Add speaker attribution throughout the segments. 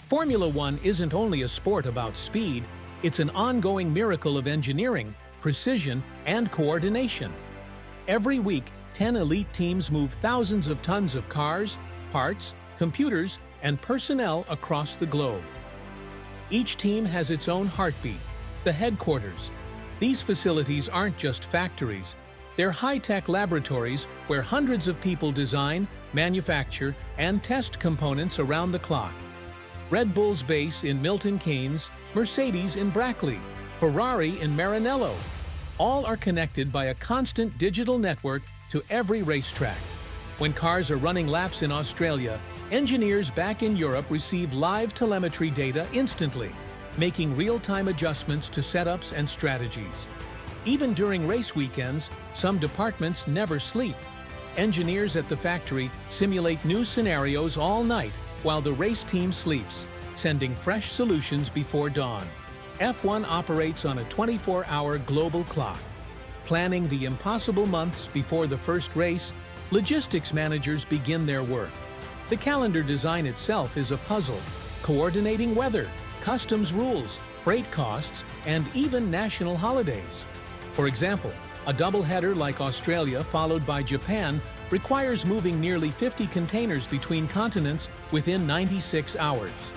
Speaker 1: Formula One isn't only a sport about speed, it's an ongoing miracle of engineering, precision, and coordination. Every week, 10 elite teams move thousands of tons of cars, parts, computers, and personnel across the globe. Each team has its own heartbeat, the headquarters. These facilities aren't just factories. They're high-tech laboratories where hundreds of people design, manufacture, and test components around the clock. Red Bull's base in Milton Keynes, Mercedes in Brackley, Ferrari in Maranello. All are connected by a constant digital network to every racetrack. When cars are running laps in Australia, engineers back in Europe receive live telemetry data instantly, making real-time adjustments to setups and strategies. Even during race weekends, some departments never sleep. Engineers at the factory simulate new scenarios all night while the race team sleeps, sending fresh solutions before dawn. F1 operates on a 24-hour global clock. Planning the impossible months before the first race, logistics managers begin their work. The calendar design itself is a puzzle, coordinating weather, customs rules, freight costs, and even national holidays. For example, a doubleheader like Australia followed by Japan requires moving nearly 50 containers between continents within 96 hours.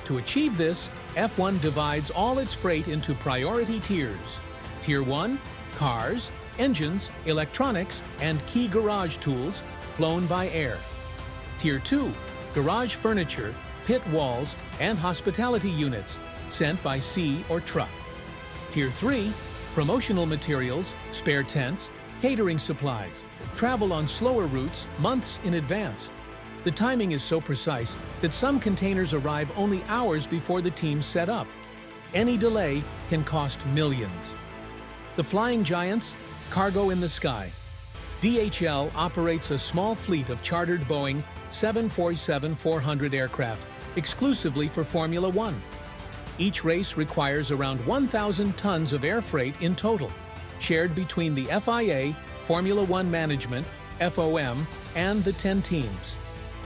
Speaker 1: To achieve this, F1 divides all its freight into priority tiers. Tier 1, cars, engines, electronics, and key garage tools, flown by air. Tier 2, garage furniture, pit walls, and hospitality units, sent by sea or truck. Tier 3, promotional materials, spare tents, catering supplies, travel on slower routes months in advance. The timing is so precise that some containers arrive only hours before the teams set up. Any delay can cost millions. The flying giants, cargo in the sky. DHL operates a small fleet of chartered Boeing 747-400 aircraft exclusively for Formula One. Each race requires around 1,000 tons of air freight in total, shared between the FIA, Formula One Management, FOM, and the 10 teams.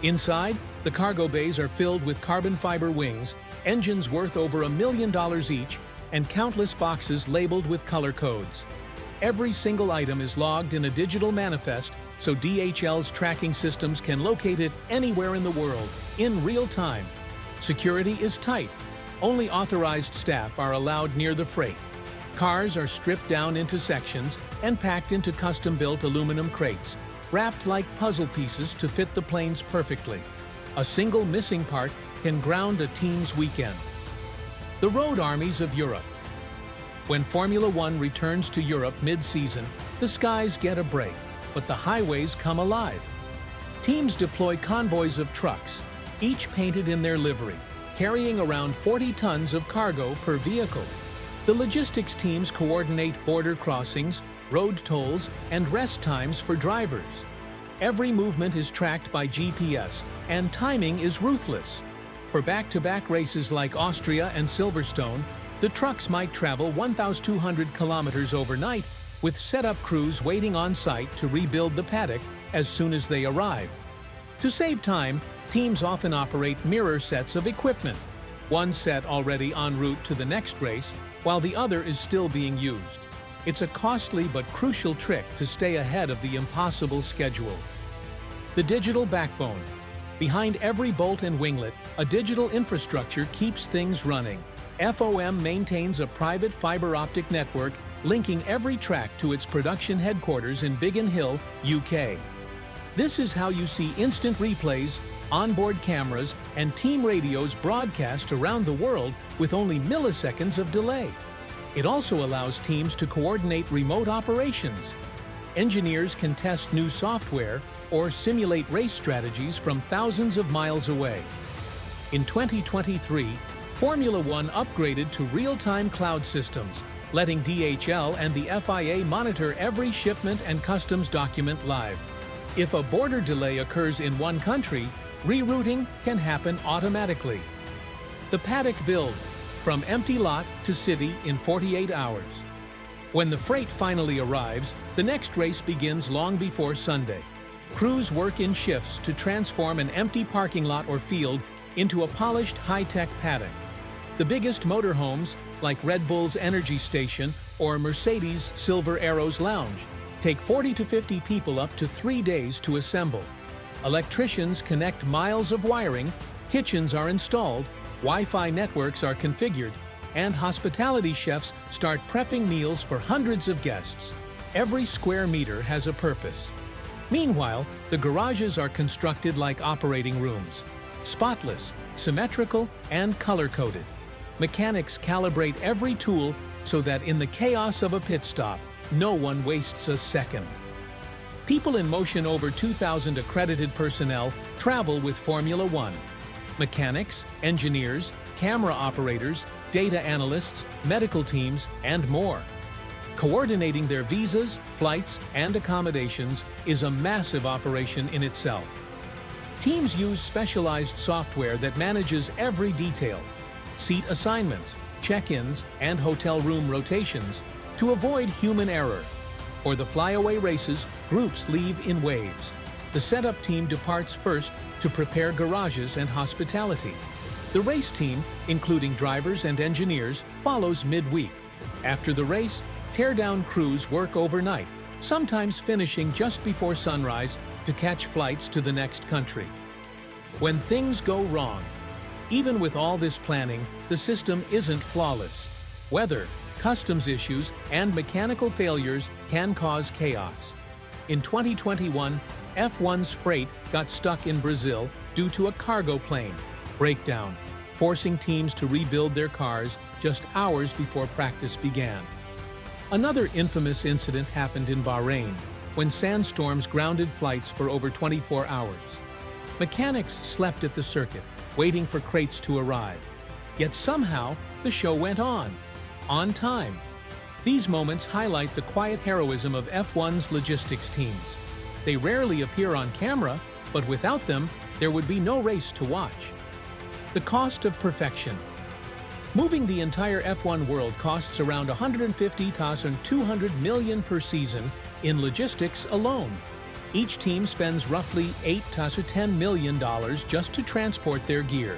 Speaker 1: Inside, the cargo bays are filled with carbon fiber wings, engines worth over $1 million each, and countless boxes labeled with color codes. Every single item is logged in a digital manifest, so DHL's tracking systems can locate it anywhere in the world, in real time. Security is tight. Only authorized staff are allowed near the freight. Cars are stripped down into sections and packed into custom-built aluminum crates, wrapped like puzzle pieces to fit the planes perfectly. A single missing part can ground a team's weekend. The road armies of Europe. When Formula One returns to Europe mid-season, the skies get a break, but the highways come alive. Teams deploy convoys of trucks, each painted in their livery, carrying around 40 tons of cargo per vehicle. The logistics teams coordinate border crossings, road tolls, and rest times for drivers. Every movement is tracked by GPS, and timing is ruthless. For back-to-back races like Austria and Silverstone, the trucks might travel 1,200 kilometers overnight, with setup crews waiting on site to rebuild the paddock as soon as they arrive. To save time, teams often operate mirror sets of equipment, one set already en route to the next race, while the other is still being used. It's a costly but crucial trick to stay ahead of the impossible schedule. The digital backbone. Behind every bolt and winglet, a digital infrastructure keeps things running. FOM maintains a private fiber optic network linking every track to its production headquarters in Biggin Hill, UK. This is how you see instant replays, onboard cameras, and team radios broadcast around the world with only milliseconds of delay. It also allows teams to coordinate remote operations. Engineers can test new software or simulate race strategies from thousands of miles away. In 2023, Formula One upgraded to real-time cloud systems, letting DHL and the FIA monitor every shipment and customs document live. If a border delay occurs in one country, rerouting can happen automatically. The paddock build, from empty lot to city in 48 hours. When the freight finally arrives, the next race begins long before Sunday. Crews work in shifts to transform an empty parking lot or field into a polished high-tech paddock. The biggest motorhomes, like Red Bull's Energy Station or Mercedes' Silver Arrows Lounge, take 40 to 50 people up to 3 days to assemble. Electricians connect miles of wiring, kitchens are installed, Wi-Fi networks are configured, and hospitality chefs start prepping meals for hundreds of guests. Every square meter has a purpose. Meanwhile, the garages are constructed like operating rooms, spotless, symmetrical, and color-coded. Mechanics calibrate every tool so that in the chaos of a pit stop, no one wastes a second. People in Motion, over 2,000 accredited personnel, travel with Formula One. Mechanics, engineers, camera operators, data analysts, medical teams, and more. Coordinating their visas, flights, and accommodations is a massive operation in itself. Teams use specialized software that manages every detail: seat assignments, check-ins, and hotel room rotations to avoid human error. For the flyaway races, groups leave in waves. The setup team departs first to prepare garages and hospitality. The race team, including drivers and engineers, follows midweek. After the race, teardown crews work overnight, sometimes finishing just before sunrise to catch flights to the next country. When things go wrong, even with all this planning, the system isn't flawless. Weather, customs issues, and mechanical failures can cause chaos. In 2021, F1's freight got stuck in Brazil due to a cargo plane breakdown, forcing teams to rebuild their cars just hours before practice began. Another infamous incident happened in Bahrain, when sandstorms grounded flights for over 24 hours. Mechanics slept at the circuit, waiting for crates to arrive. Yet somehow, the show went on time. These moments highlight the quiet heroism of F1's logistics teams. They rarely appear on camera, but without them, there would be no race to watch. The cost of perfection. Moving the entire F1 world costs around $150,200 million per season in logistics alone. Each team spends roughly $8 to $10 million just to transport their gear.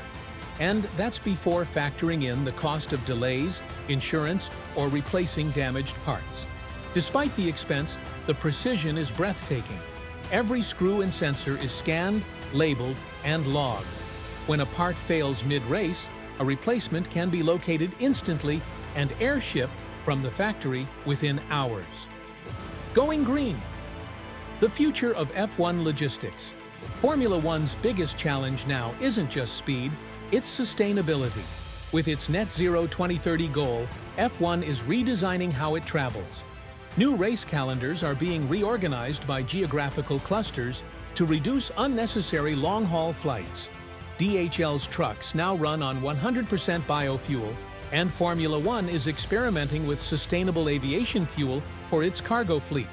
Speaker 1: And that's before factoring in the cost of delays, insurance, or replacing damaged parts. Despite the expense, the precision is breathtaking. Every screw and sensor is scanned, labeled, and logged. When a part fails mid-race, a replacement can be located instantly and air-shipped from the factory within hours. Going green. The future of F1 logistics. Formula One's biggest challenge now isn't just speed, it's sustainability. With its net zero 2030 goal, F1 is redesigning how it travels. New race calendars are being reorganized by geographical clusters to reduce unnecessary long-haul flights. DHL's trucks now run on 100% biofuel, and Formula One is experimenting with sustainable aviation fuel for its cargo fleet.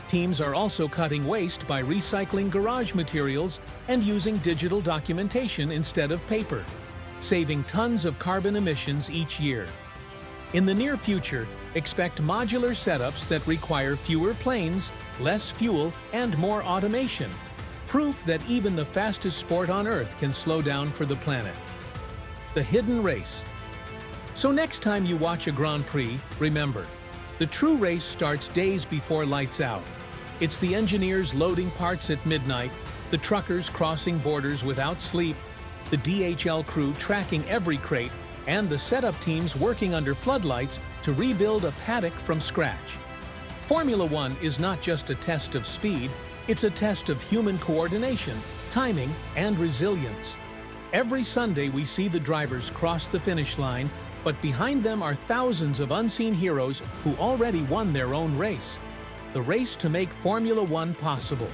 Speaker 1: Teams are also cutting waste by recycling garage materials and using digital documentation instead of paper, saving tons of carbon emissions each year. In the near future, expect modular setups that require fewer planes, less fuel, and more automation. Proof that even the fastest sport on Earth can slow down for the planet. The hidden race. So next time you watch a Grand Prix, remember, the true race starts days before lights out. It's the engineers loading parts at midnight, the truckers crossing borders without sleep, the DHL crew tracking every crate, and the setup teams working under floodlights to rebuild a paddock from scratch. Formula One is not just a test of speed, it's a test of human coordination, timing, and resilience. Every Sunday we see the drivers cross the finish line, but behind them are thousands of unseen heroes who already won their own race. The race to make Formula One possible.